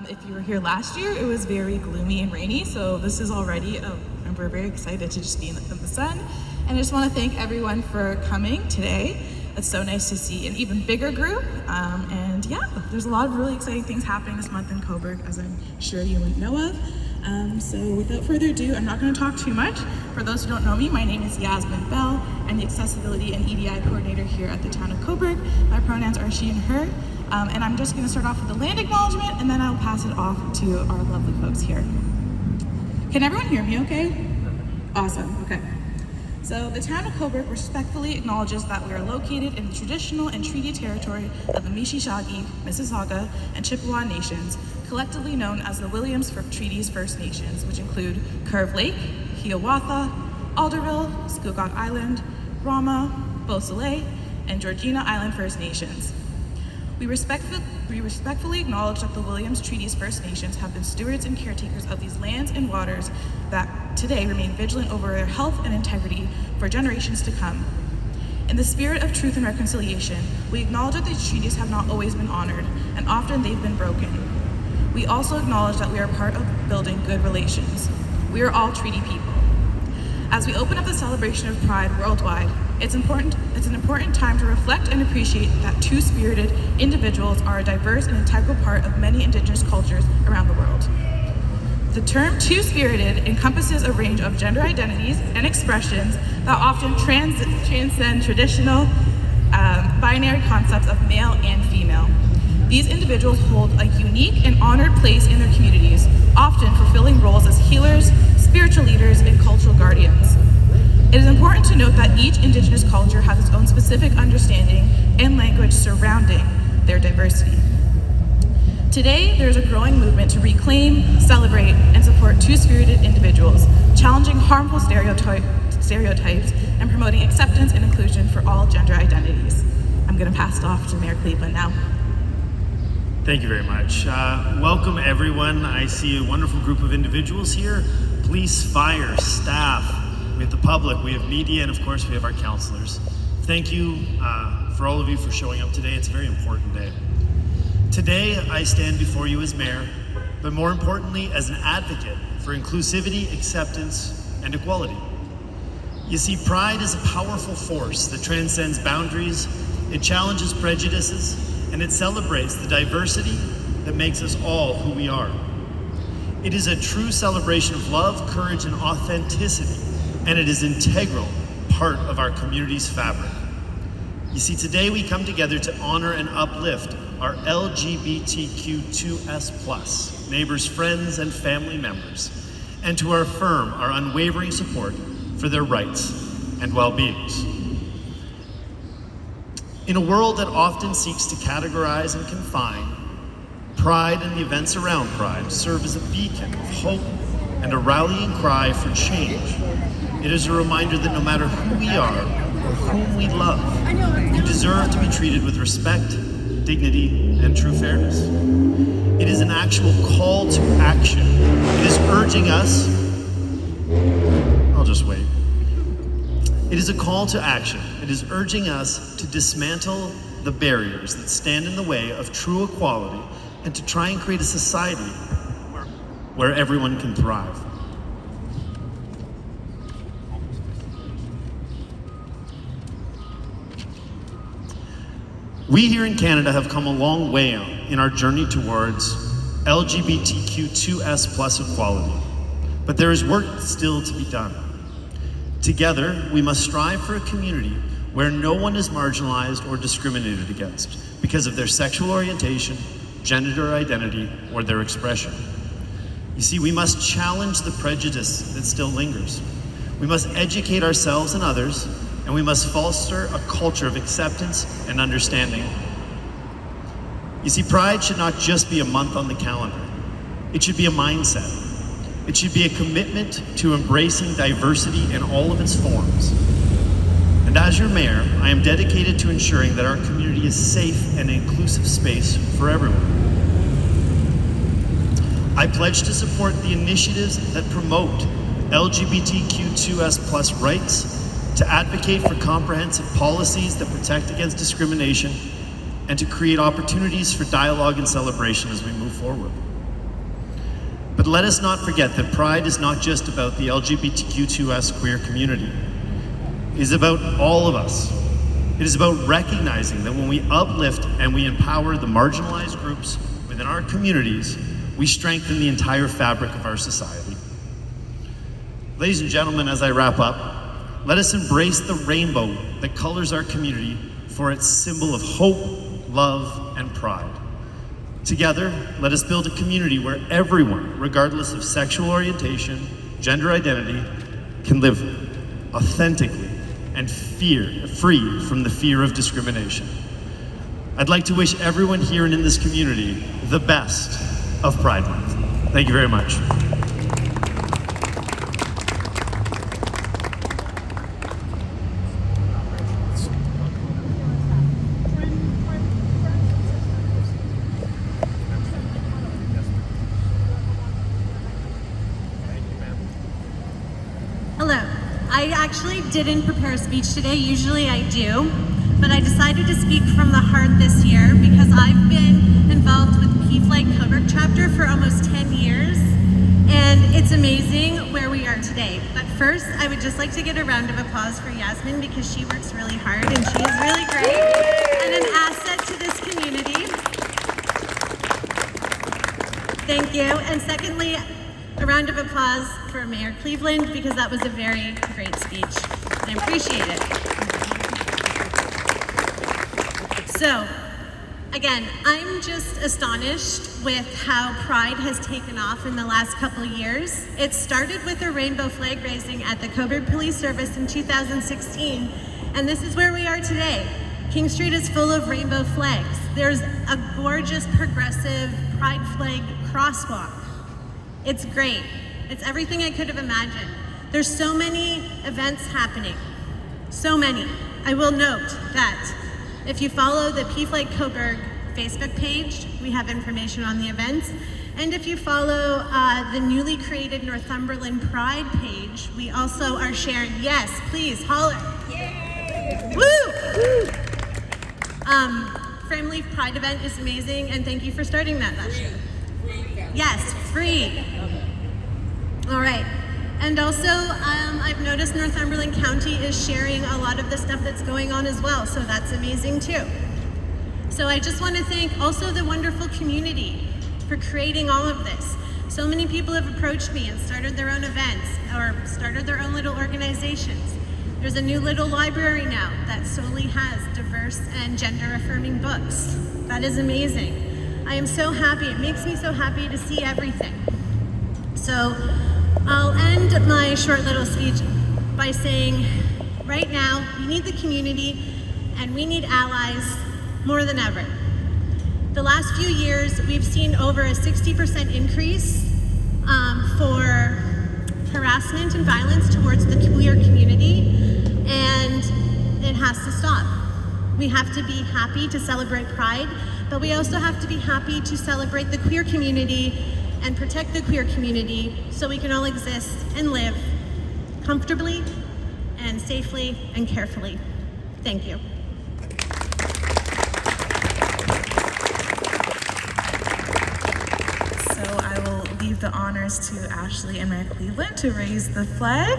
If you were here last year, it was very gloomy and rainy, so this is already, and we're very excited to just be in the sun. And I just want to thank everyone for coming today. It's so nice to see an even bigger group. And yeah, there's a lot of really exciting things happening this month in Cobourg, as I'm sure you would know of. So without further ado, I'm not going to talk too much. For those who don't know me, my name is Yasmin Bell. I'm the Accessibility and EDI Coordinator here at the town of Cobourg. My pronouns are she and her. And I'm just going to start off with the land acknowledgement, and then I'll pass it off to our lovely folks here. Can everyone hear me okay? Awesome, okay. So the town of Cobourg respectfully acknowledges that we are located in the traditional and treaty territory of the Mississauga, Mississauga, and Chippewa nations, collectively known as the Williams Treaties First Nations, which include Curve Lake, Hiawatha, Alderville, Scugog Island, Rama, Beausoleil, and Georgina Island First Nations. We respectfully acknowledge that the Williams Treaties First Nations have been stewards and caretakers of these lands and waters that today remain vigilant over their health and integrity for generations to come. In the spirit of truth and reconciliation, we acknowledge that these treaties have not always been honored, and often they've been broken. We also acknowledge that we are part of building good relations. We are all treaty people. As we open up the celebration of Pride worldwide, it's an important time to reflect and appreciate that two-spirited individuals are a diverse and integral part of many Indigenous cultures around the world. The term two-spirited encompasses a range of gender identities and expressions that often transcend traditional binary concepts of male and female. These individuals hold a unique and honored place in their communities, often fulfilling roles as healers, spiritual leaders, and cultural guardians. It is important to note that each Indigenous culture has its own specific understanding and language surrounding their diversity. Today, there is a growing movement to reclaim, celebrate, and support two-spirited individuals, challenging harmful stereotypes and promoting acceptance and inclusion for all gender identities. I'm going to pass it off to Mayor Cleveland now. Thank you very much. Welcome everyone. I see a wonderful group of individuals here. Police, fire, staff, we have the public, we have media, and of course we have our counselors. Thank you for all of you for showing up today. It's a very important day. Today I stand before you as mayor, but more importantly as an advocate for inclusivity, acceptance, and equality. You see, pride is a powerful force that transcends boundaries, it challenges prejudices, and it celebrates the diversity that makes us all who we are. It is a true celebration of love, courage, and authenticity, and it is an integral part of our community's fabric. You see, today we come together to honor and uplift our LGBTQ2S+, neighbors, friends, and family members, and to affirm our unwavering support for their rights and well-beings. In a world that often seeks to categorize and confine, Pride and the events around Pride serve as a beacon of hope and a rallying cry for change. It is a reminder that no matter who we are or whom we love, you deserve to be treated with respect, dignity, and true fairness. It is an actual call to action. It is urging us, I'll just wait. It is a call to action. It is urging us to dismantle the barriers that stand in the way of true equality and to try and create a society where everyone can thrive. We here in Canada have come a long way in our journey towards LGBTQ2S+ equality, but there is work still to be done. Together, we must strive for a community where no one is marginalized or discriminated against because of their sexual orientation, gender identity, or their expression. You see, we must challenge the prejudice that still lingers. We must educate ourselves and others, and we must foster a culture of acceptance and understanding. You see, Pride should not just be a month on the calendar. It should be a mindset. It should be a commitment to embracing diversity in all of its forms. And as your mayor, I am dedicated to ensuring that our community is safe and an inclusive space for everyone. I pledge to support the initiatives that promote LGBTQ2S+ rights, to advocate for comprehensive policies that protect against discrimination, and to create opportunities for dialogue and celebration as we move forward. But let us not forget that Pride is not just about the LGBTQ2S queer community. It is about all of us. It is about recognizing that when we uplift and we empower the marginalized groups within our communities, we strengthen the entire fabric of our society. Ladies and gentlemen, as I wrap up, let us embrace the rainbow that colors our community for its symbol of hope, love, and pride. Together, let us build a community where everyone, regardless of sexual orientation, gender identity, can live authentically and free from the fear of discrimination. I'd like to wish everyone here and in this community the best of Pride Month. Thank you very much. Hello. I actually didn't prepare a speech today. Usually I do, but I decided to speak from the heart this year because I've been involved with P-Flag Cobourg chapter for almost 10 years, and it's amazing where we are today. But first, I would just like to get a round of applause for Yasmin because she works really hard and she is really great and an asset to this community. Thank you. And secondly, a round of applause for Mayor Cleveland because that was a very great speech. I appreciate it. So, again, I'm just astonished with how Pride has taken off in the last couple of years. It started with a rainbow flag raising at the Cobourg Police Service in 2016, and this is where we are today. King Street is full of rainbow flags. There's a gorgeous progressive Pride flag crosswalk. It's great. It's everything I could have imagined. There's so many events happening. So many. I will note that if you follow the P-Flag Cobourg Facebook page, we have information on the events. And if you follow the newly created Northumberland Pride page, we also are sharing, yes, please, holler. Yay! Woo! Family Pride event is amazing, and thank you for starting that last year. Yes, free. All right. And also, I've noticed Northumberland County is sharing a lot of the stuff that's going on as well, so that's amazing too. So I just want to thank also the wonderful community for creating all of this. So many people have approached me and started their own events or started their own little organizations. There's a new little library now that solely has diverse and gender-affirming books. That is amazing. I am so happy. It makes me so happy to see everything. So I'll end my short little speech by saying, right now, we need the community and we need allies more than ever. The last few years, we've seen over a 60% increase for harassment and violence towards the queer community, and it has to stop. We have to be happy to celebrate Pride, but we also have to be happy to celebrate the queer community and protect the queer community so we can all exist and live comfortably and safely and carefully. Thank you. So I will leave the honors to Ashley and Mayor Cleveland to raise the flag.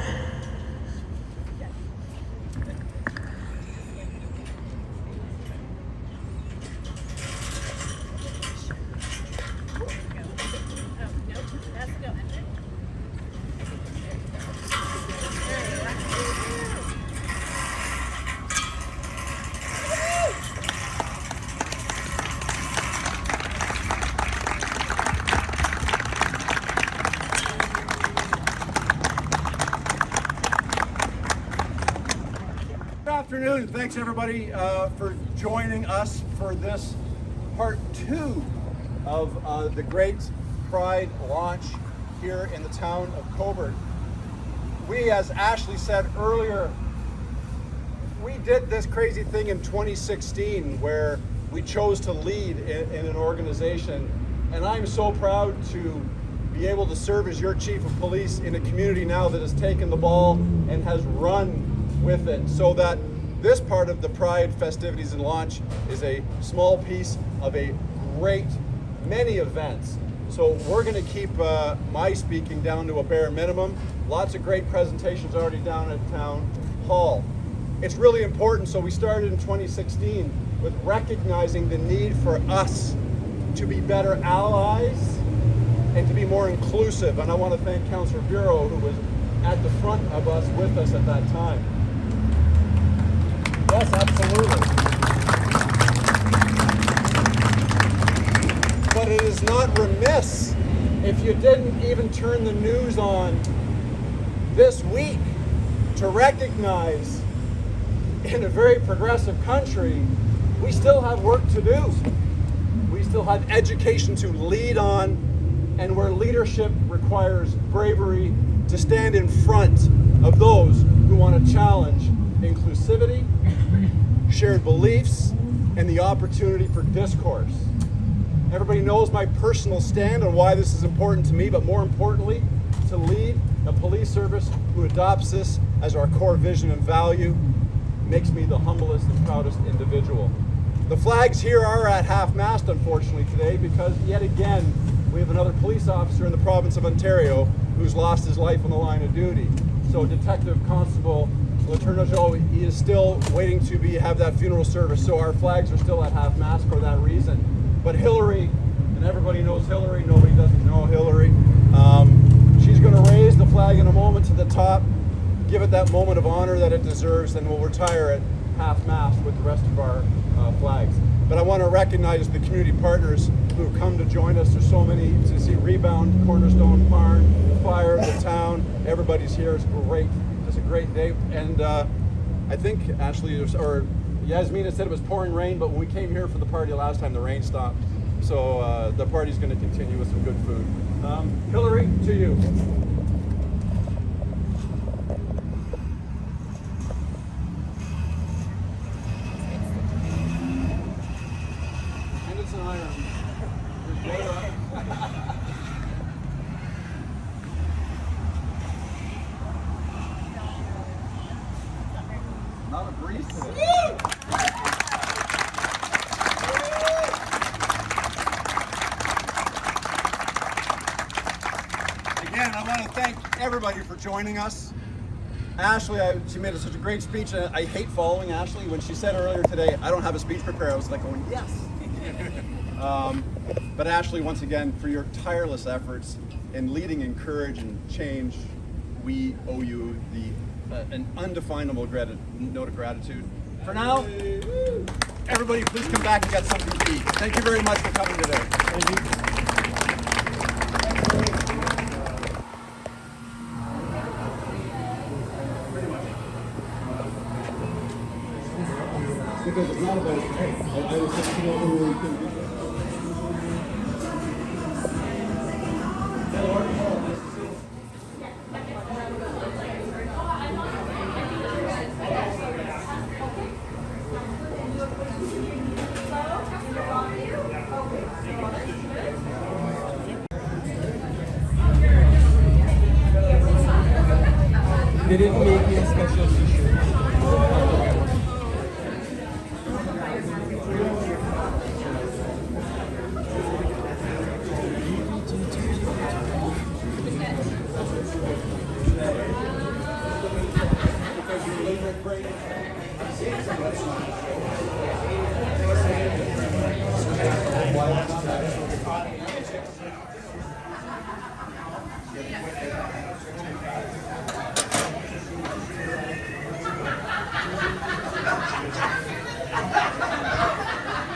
Good afternoon. Thanks everybody for joining us for this part 2 of the great Pride launch here in the town of Cobourg. We, as Ashley said earlier, we did this crazy thing in 2016 where we chose to lead in an organization, and I'm so proud to be able to serve as your chief of police in a community now that has taken the ball and has run with it, so that This part of the Pride festivities and launch is a small piece of a great many events. So we're going to keep my speaking down to a bare minimum. Lots of great presentations already down at Town Hall. It's really important, so we started in 2016 with recognizing the need for us to be better allies and to be more inclusive. And I want to thank Councillor Bureau, who was at the front of us with us at that time. Yes, absolutely. But it is not remiss if you didn't even turn the news on this week to recognize in a very progressive country, we still have work to do. We still have education to lead on, and where leadership requires bravery to stand in front of those who want to challenge inclusivity, shared beliefs, and the opportunity for discourse. Everybody knows my personal stand on why this is important to me, but more importantly, to lead a police service who adopts this as our core vision and value makes me the humblest and proudest individual. The flags here are at half-mast, unfortunately, today, because yet again, we have another police officer in the province of Ontario who's lost his life on the line of duty. So Detective Constable Letourneau, he is still waiting to have that funeral service, so our flags are still at half-mast for that reason. But Hillary, and everybody knows Hillary, nobody doesn't know Hillary, she's going to raise the flag in a moment to the top, give it that moment of honor that it deserves, and we'll retire at half-mast with the rest of our flags. But I want to recognize the community partners who have come to join us. There's so many to see. Rebound, Cornerstone Farm, Fire, the town, everybody's here. It's great. It's a great day. And I think Ashley, or Yasmina said it was pouring rain, but when we came here for the party last time, the rain stopped. So the party's going to continue with some good food. Hillary, to you. And it's an iron. Just blow it up. Not a breeze today. Again, I want to thank everybody for joining us. Ashley, she made such a great speech, and I hate following Ashley. When she said earlier today, I don't have a speech prepared, I was like going, yes. But Ashley, once again, for your tireless efforts in leading in courage and change, we owe you an undefinable note of gratitude. For now, everybody please come back and get something to eat. Thank you very much for coming today. Thank you. Because it's not about I was just, who we can do. They didn't make me a special t-shirt.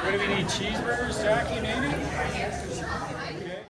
What do we need? Cheeseburgers, Jackie, maybe?